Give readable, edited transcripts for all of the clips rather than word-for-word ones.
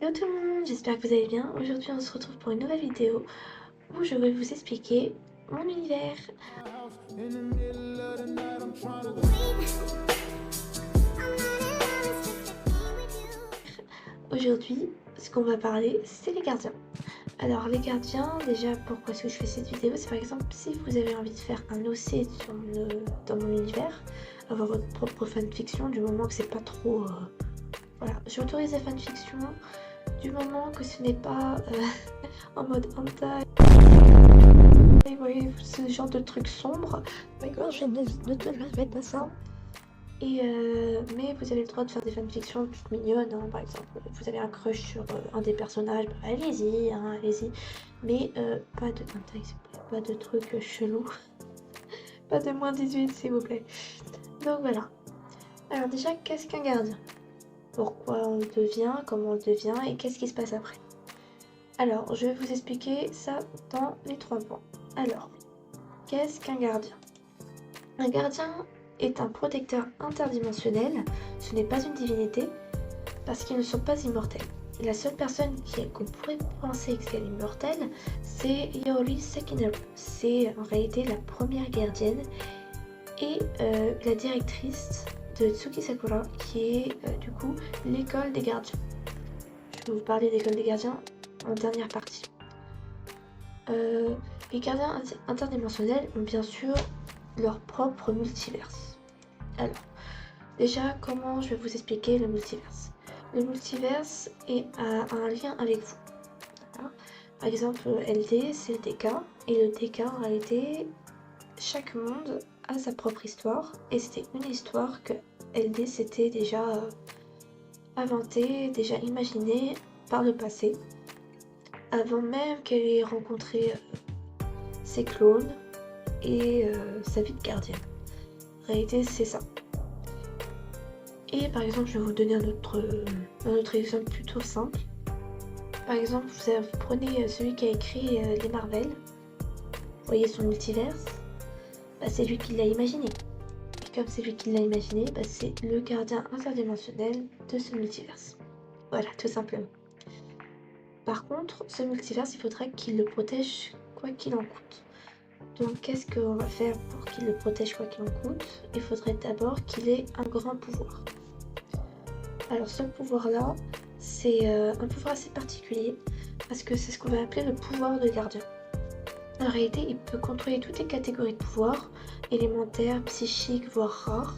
Hello tout le monde, j'espère que vous allez bien. Aujourd'hui on se retrouve pour une nouvelle vidéo où je vais vous expliquer mon univers. Aujourd'hui, ce qu'on va parler, c'est les gardiens. Alors les gardiens, déjà pourquoi est-ce que je fais cette vidéo, c'est par exemple si vous avez envie de faire un OC dans mon univers, avoir votre propre fanfiction, du moment que c'est pas trop... Voilà, j'autorise la fanfiction du moment que ce n'est pas en mode hentai. Vous voyez, ce genre de truc sombre. Oh my god, je ne te répète pas ça. Mais vous avez le droit de faire des fanfictions toutes mignonnes, hein. Par exemple, vous avez un crush sur un des personnages, bah, allez-y, hein, allez-y. Mais pas de hentai, s'il vous plaît, pas de trucs chelous. Pas de moins 18, s'il vous plaît. Donc voilà. Alors déjà, qu'est-ce qu'un gardien? Pourquoi on le devient, comment on le devient et qu'est-ce qui se passe après? Alors, je vais vous expliquer ça dans les 3 points. Alors, qu'est-ce qu'un gardien? Un gardien est un protecteur interdimensionnel, ce n'est pas une divinité, parce qu'ils ne sont pas immortels. La seule personne qu'on pourrait penser qu'elle est immortelle, c'est Yaori Sakinaru. C'est en réalité la première gardienne et la directrice de Tsuki Sakura, qui est du coup l'école des gardiens. Je vais vous parler de l'école des gardiens en dernière partie. Les gardiens interdimensionnels ont bien sûr leur propre multiverse. Alors, déjà, comment je vais vous expliquer le multiverse? Le multiverse a un lien avec vous. Voilà. Par exemple, LD, c'est le DK, et le DK, en réalité, chaque monde a sa propre histoire, et c'était une histoire que LD s'était déjà inventée, déjà imaginée par le passé, avant même qu'elle ait rencontré ses clones et sa vie de gardienne. En réalité, c'est ça. Et par exemple, je vais vous donner un autre exemple plutôt simple. Par exemple, vous prenez celui qui a écrit les Marvel. Vous voyez son multiverse, bah, c'est lui qui l'a imaginé. Et comme c'est lui qui l'a imaginé, bah, c'est le gardien interdimensionnel de ce multiverse. Voilà, tout simplement. Par contre, ce multiverse, il faudrait qu'il le protège quoi qu'il en coûte. Donc qu'est-ce qu'on va faire pour qu'il le protège quoi qu'il en coûte? Il faudrait d'abord qu'il ait un grand pouvoir. Alors ce pouvoir-là, c'est un pouvoir assez particulier, parce que c'est ce qu'on va appeler le pouvoir de gardien. En réalité, il peut contrôler toutes les catégories de pouvoirs, élémentaires, psychiques, voire rares.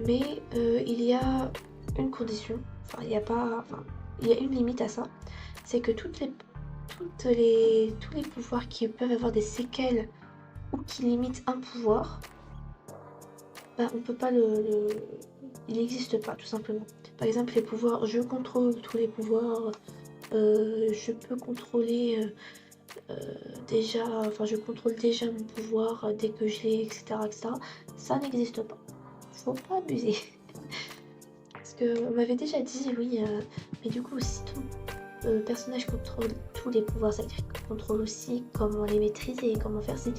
Mais il y a une condition, il y a une limite à ça, c'est que tous les pouvoirs qui peuvent avoir des séquelles ou qui limitent un pouvoir, bah, on peut pas il n'existe pas tout simplement. Par exemple, les pouvoirs, je contrôle tous les pouvoirs, je peux contrôler je contrôle déjà mon pouvoir dès que je l'ai, etc. Ça n'existe pas. Faut pas abuser. Parce qu'on m'avait déjà dit, oui, mais du coup, si ton personnage contrôle tous les pouvoirs, ça veut dire qu'il contrôle aussi comment les maîtriser, comment faire ci.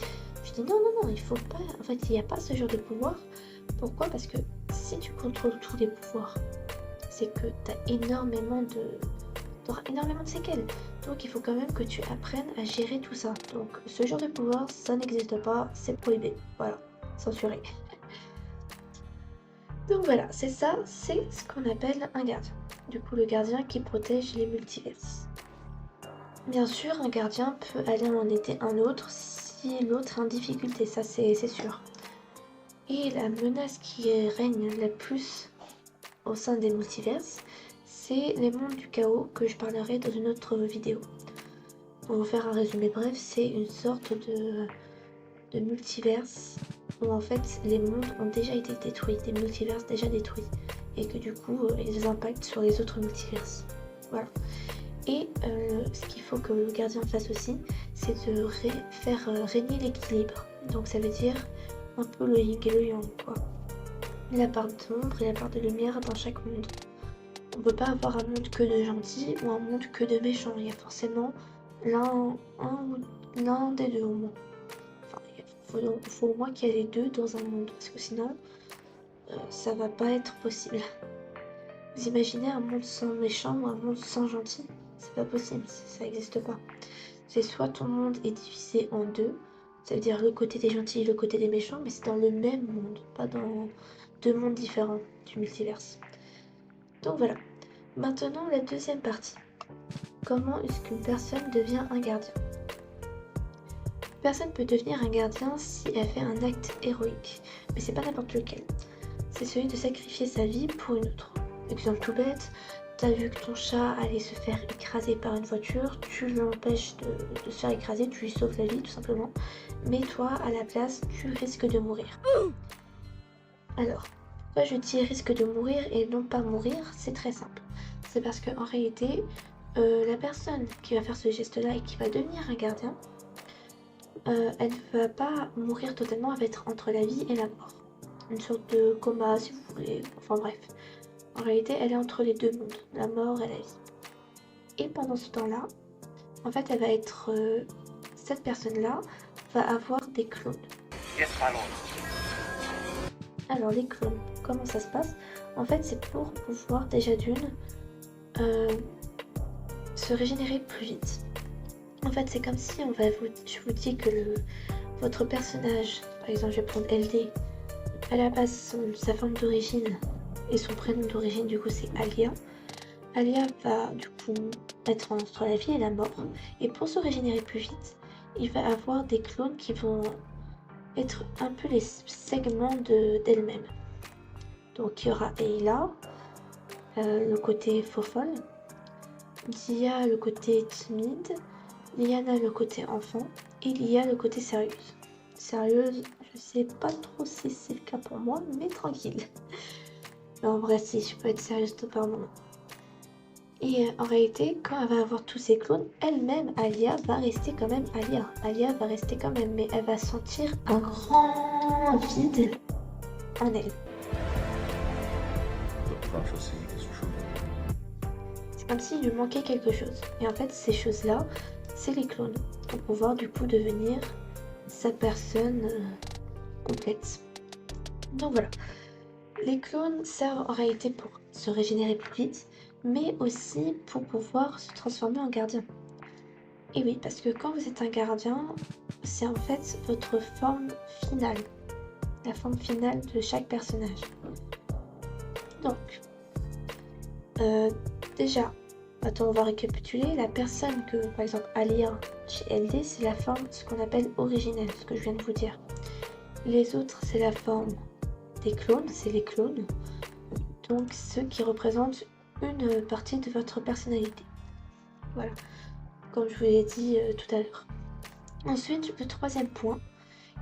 Je dis non, non, non, il faut pas. En fait, il n'y a pas ce genre de pouvoir. Pourquoi? Parce que si tu contrôles tous les pouvoirs, c'est que tu as t'auras énormément de séquelles. Donc il faut quand même que tu apprennes à gérer tout ça. Donc ce genre de pouvoir, ça n'existe pas, c'est prohibé. Voilà, censuré. Donc voilà, c'est ça, c'est ce qu'on appelle un gardien. Du coup, le gardien qui protège les multiverses. Bien sûr, un gardien peut aller en aider un autre si l'autre est en difficulté, ça c'est sûr. Et la menace qui règne la plus au sein des multiverses, c'est les mondes du chaos que je parlerai dans une autre vidéo. Pour vous faire un résumé bref, c'est une sorte de multiverse où en fait les mondes ont déjà été détruits, des multiverses déjà détruits, et que du coup ils impactent sur les autres multiverses. Voilà. Et ce qu'il faut que le gardien fasse aussi, c'est de faire régner l'équilibre. Donc ça veut dire un peu le yin et le yang, quoi. La part d'ombre et la part de lumière dans chaque monde. On peut pas avoir un monde que de gentils ou un monde que de méchants. Il y a forcément l'un des deux au moins. Enfin, il faut au moins qu'il y ait les deux dans un monde, parce que sinon, ça va pas être possible. Vous imaginez un monde sans méchants ou un monde sans gentils? C'est pas possible, ça n'existe pas. C'est soit ton monde est divisé en deux, ça veut dire le côté des gentils et le côté des méchants, mais c'est dans le même monde, pas dans deux mondes différents du multiverse. Donc voilà. Maintenant, la deuxième partie. Comment est-ce qu'une personne devient un gardien? Une personne peut devenir un gardien si elle fait un acte héroïque, mais c'est pas n'importe lequel. C'est celui de sacrifier sa vie pour une autre. Exemple tout bête, t'as vu que ton chat allait se faire écraser par une voiture, tu l'empêches de se faire écraser, tu lui sauves la vie tout simplement, mais toi, à la place, tu risques de mourir. Alors, pourquoi je dis risque de mourir et non pas mourir? C'est très simple. C'est parce qu'en réalité, la personne qui va faire ce geste-là et qui va devenir un gardien, elle ne va pas mourir totalement, elle va être entre la vie et la mort. Une sorte de coma si vous voulez, enfin bref. En réalité, elle est entre les deux mondes, la mort et la vie. Et pendant ce temps-là, en fait, elle va être... cette personne-là va avoir des clones. Alors, les clones, comment ça se passe? En fait, c'est pour pouvoir, déjà d'une, se régénérer plus vite. En fait, c'est comme si je vous dis que votre personnage, par exemple, je vais prendre LD, à la base, sa forme d'origine et son prénom d'origine, du coup, c'est Alia. Alia va, du coup, être entre la vie et la mort. Et pour se régénérer plus vite, il va avoir des clones qui vont être un peu les segments d'elle-même. Donc, il y aura Ayla, le côté faux-folle, Dia, le côté timide, Liana, le côté enfant, et Lia, le côté sérieuse. Sérieuse, je sais pas trop si c'est le cas pour moi, mais tranquille. Mais en vrai, si, je peux être sérieuse tout par moment. Et en réalité, quand elle va avoir tous ses clones, elle-même, Alia, va rester quand même Alia. Alia va rester quand même, mais elle va sentir un grand vide en elle. C'est comme s'il lui manquait quelque chose. Et en fait, ces choses-là, c'est les clones. Pour pouvoir du coup devenir sa personne complète. Donc voilà. Les clones servent en réalité pour se régénérer plus vite, mais aussi pour pouvoir se transformer en gardien. Et oui, parce que quand vous êtes un gardien, c'est en fait votre forme finale. La forme finale de chaque personnage. Donc, déjà, attends, on va récapituler. La personne que, par exemple, Alia chez LD, c'est la forme, ce qu'on appelle originelle, ce que je viens de vous dire. Les autres, c'est la forme des clones, c'est les clones. Donc, ceux qui représentent une partie de votre personnalité. Voilà, comme je vous l'ai dit tout à l'heure. Ensuite, le troisième point,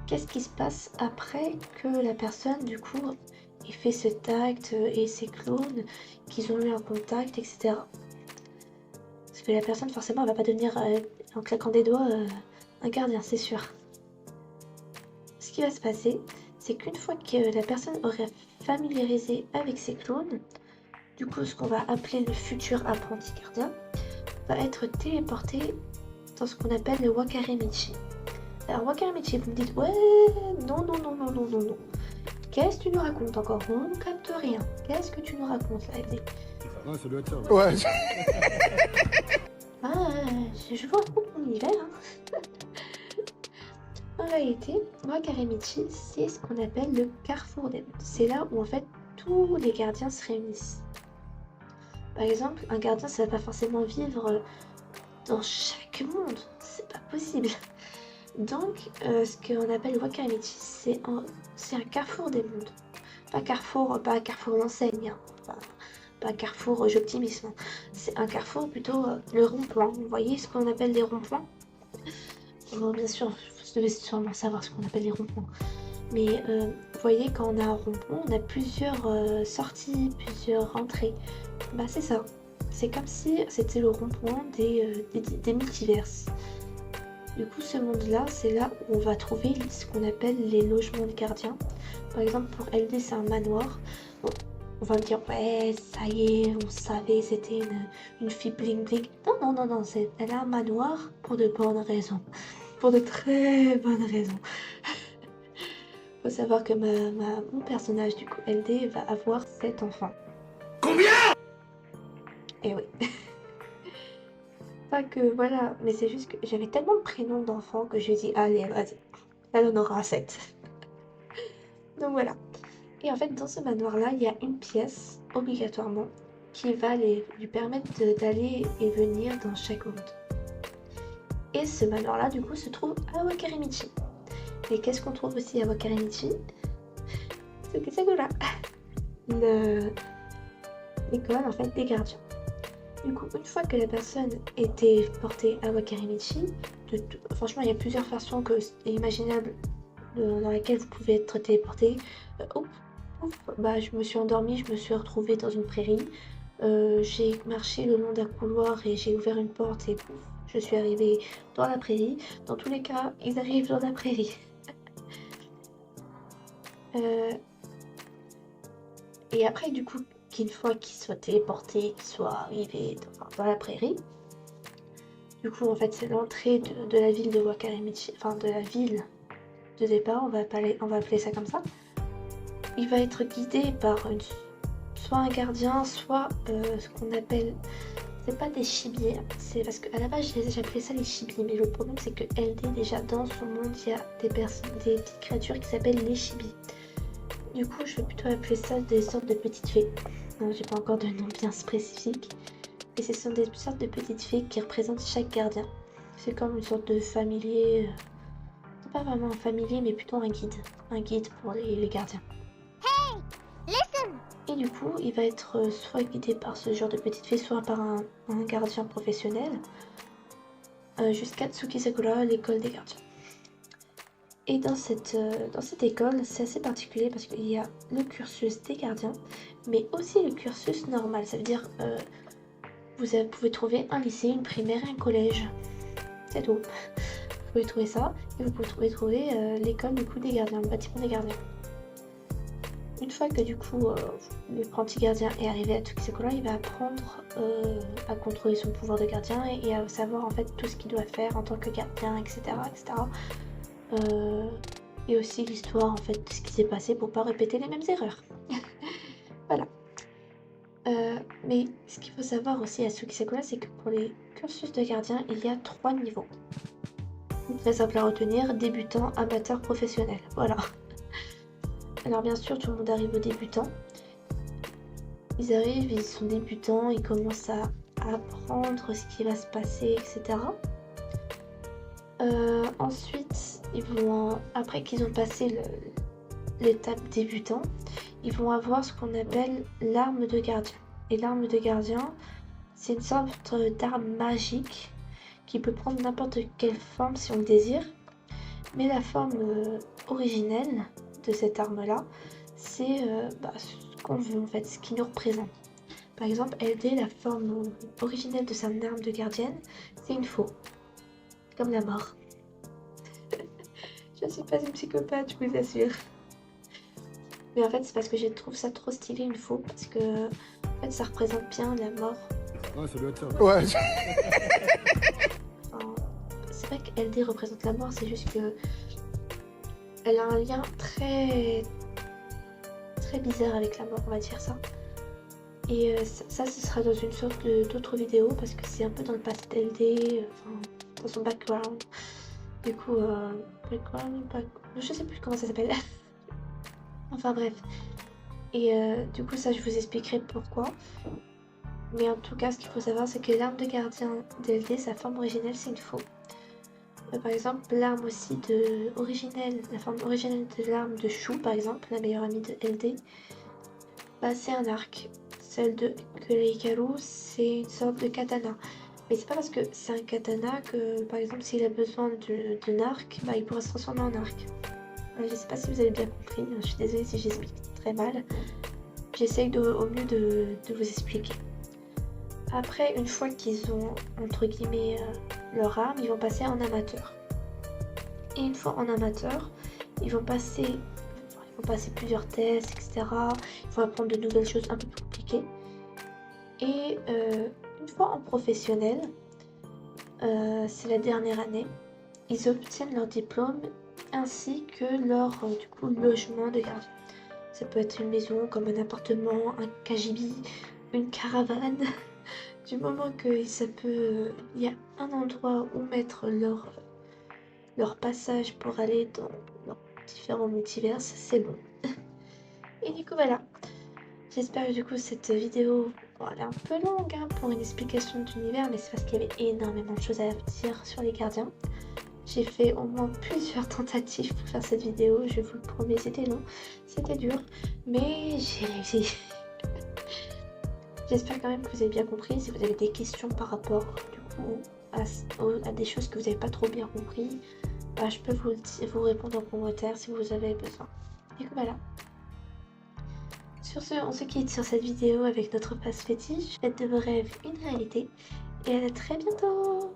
qu'est-ce qui se passe après que la personne, du coup, ait fait cet acte et ses clones, qu'ils ont eu un contact, etc. Parce que la personne, forcément, elle va pas devenir, en claquant des doigts, un gardien, c'est sûr. Ce qui va se passer, c'est qu'une fois que la personne aurait familiarisé avec ses clones, du coup, ce qu'on va appeler le futur apprenti gardien, va être téléporté dans ce qu'on appelle le Wakaremichi. Alors, Wakaremichi, vous me dites, ouais, non. Qu'est-ce que tu nous racontes encore? On ne capte rien. Qu'est-ce que tu nous racontes là, LD? Ah, ça doit être ça. Ouais. Je vois beaucoup ton univers. Hein. En réalité, Wakaremichi, c'est ce qu'on appelle le carrefour des mondes. C'est là où en fait tous les gardiens se réunissent. Par exemple, un gardien, ça va pas forcément vivre dans chaque monde. C'est pas possible. Donc, ce qu'on appelle Wakaremichi, c'est un carrefour des mondes. Pas un carrefour l'enseigne, hein. Pas un carrefour j'optimisme. Hein. C'est un carrefour plutôt le rond-point. Vous voyez ce qu'on appelle les ronds-points? Bon, bien sûr, vous devez sûrement savoir ce qu'on appelle les ronds-points. Mais vous voyez, quand on a un rond-point, on a plusieurs sorties, plusieurs entrées. Bah c'est ça. C'est comme si c'était le rond-point des multiverses. Du coup, ce monde-là, c'est là où on va trouver ce qu'on appelle les logements de gardiens. Par exemple, pour LD, c'est un manoir. Bon, on va me dire, ouais, ça y est, on savait, c'était une fille bling bling. Non, elle a un manoir pour de bonnes raisons. Pour de très bonnes raisons. Faut savoir que mon personnage, du coup, LD, va avoir 7 enfants. Combien? Et oui. Pas que voilà, mais c'est juste que j'avais tellement de prénoms d'enfants que je dit allez, vas-y, elle en aura 7. Donc voilà. Et en fait, dans ce manoir-là, il y a une pièce, obligatoirement, qui va lui permettre d'aller et venir dans chaque monde. Et ce manoir-là, du coup, se trouve à Wakarimichi. Et qu'est-ce qu'on trouve aussi à Wakarimichi? C'est que c'est là. L'école, en fait, des gardiens. Du coup, une fois que la personne était portée à Wakarimichi, franchement, il y a plusieurs façons imaginables dans lesquelles vous pouvez être téléporté. Bah, je me suis endormie, je me suis retrouvée dans une prairie. J'ai marché le long d'un couloir et j'ai ouvert une porte et pouf, je suis arrivée dans la prairie. Dans tous les cas, ils arrivent dans la prairie. Et après, du coup, qu'une fois qu'ils soient téléportés, qu'ils soient arrivés dans la prairie, du coup, en fait, c'est l'entrée de la ville de Wakarimichi, enfin de la ville de départ, on va appeler ça comme ça. Il va être guidé par soit un gardien, soit ce qu'on appelle, c'est pas des chibiers, c'est parce qu'à la base j'appelais ça les chibiers, mais le problème c'est que LD, déjà dans son monde, il y a des petites créatures qui s'appellent les chibiers. Du coup, je vais plutôt appeler ça des sortes de petites fées. Non, j'ai pas encore de nom bien spécifique. Et ce sont des sortes de petites fées qui représentent chaque gardien. C'est comme une sorte de familier, pas vraiment un familier, mais plutôt un guide. Un guide pour les gardiens. Hey, listen! Et du coup, il va être soit guidé par ce genre de petite fée, soit par un gardien professionnel, jusqu'à Tsukisakura, l'école des gardiens. Et dans cette école, c'est assez particulier parce qu'il y a le cursus des gardiens, mais aussi le cursus normal. Ça veut dire, vous pouvez trouver un lycée, une primaire et un collège. C'est tout. Vous pouvez trouver ça, et vous pouvez trouver l'école du coup des gardiens, le bâtiment des gardiens. Une fois que du coup l'apprenti gardien est arrivé à Tsukisakura, il va apprendre à contrôler son pouvoir de gardien et à savoir en fait tout ce qu'il doit faire en tant que gardien, etc. Et aussi l'histoire en fait de ce qui s'est passé pour pas répéter les mêmes erreurs. Voilà. Mais ce qu'il faut savoir aussi à Tsukisakura, c'est que pour les cursus de gardien, il y a 3 niveaux. Très simple à retenir, débutant, amateur, professionnel. Voilà. Alors bien sûr, tout le monde arrive aux débutants. Ils arrivent, ils sont débutants, ils commencent à apprendre ce qui va se passer, etc. Ensuite, après qu'ils ont passé l'étape débutant, ils vont avoir ce qu'on appelle l'arme de gardien. Et l'arme de gardien, c'est une sorte d'arme magique qui peut prendre n'importe quelle forme si on le désire. Mais la forme originelle de cette arme-là, c'est ce qu'on veut en fait, ce qui nous représente. Par exemple, LD, la forme originelle de sa arme de gardienne, c'est une faux. Comme la mort. Je ne suis pas une psychopathe, je vous assure. Mais en fait, c'est parce que je trouve ça trop stylé une faux, parce que en fait, ça représente bien la mort. Ouais, ça doit être ça. Ouais. Enfin, c'est vrai que LD représente la mort, c'est juste que elle a un lien très bizarre avec la mort, on va dire ça. Et ça, ce sera dans une sorte d'autre vidéo, parce que c'est un peu dans le passé d'LD, dans son background. Du coup, je sais plus comment ça s'appelle. Enfin bref. Et du coup, ça, je vous expliquerai pourquoi. Mais en tout cas, ce qu'il faut savoir, c'est que l'arme de gardien d'LD, sa forme originelle, c'est une faux. Par exemple, l'arme aussi la forme originelle de l'arme de Shu, par exemple, la meilleure amie de LD, bah, c'est un arc. Celle de Hikaru, c'est une sorte de katana. Mais c'est pas parce que c'est un katana que, par exemple, s'il a besoin d'un arc, bah, il pourra se transformer en arc. Je sais pas si vous avez bien compris, je suis désolée si j'explique très mal. J'essaye au mieux de vous expliquer. Après, une fois qu'ils ont, entre guillemets, leur arme, ils vont passer en amateur. Et une fois en amateur, ils vont passer plusieurs tests, etc. Ils vont apprendre de nouvelles choses un peu plus compliquées. Et une fois en professionnel, c'est la dernière année, ils obtiennent leur diplôme ainsi que leur logement de gardien. Ça peut être une maison comme un appartement, un KGB, une caravane, Du moment que ça peut, il y a un endroit où mettre leur passage pour aller dans leurs différents multivers, c'est bon. Et du coup voilà, j'espère que du coup cette vidéo, bon, elle est un peu longue hein, pour une explication d'univers, mais c'est parce qu'il y avait énormément de choses à dire sur les gardiens. J'ai fait au moins plusieurs tentatives pour faire cette vidéo, je vous le promets, c'était long, c'était dur, mais j'ai réussi. J'espère quand même que vous avez bien compris. Si vous avez des questions par rapport du coup à des choses que vous n'avez pas trop bien compris, bah, je peux vous répondre en commentaire si vous avez besoin. Du coup voilà. Sur ce, on se quitte sur cette vidéo avec notre passe fétiche. Faites de vos rêves une réalité et à très bientôt.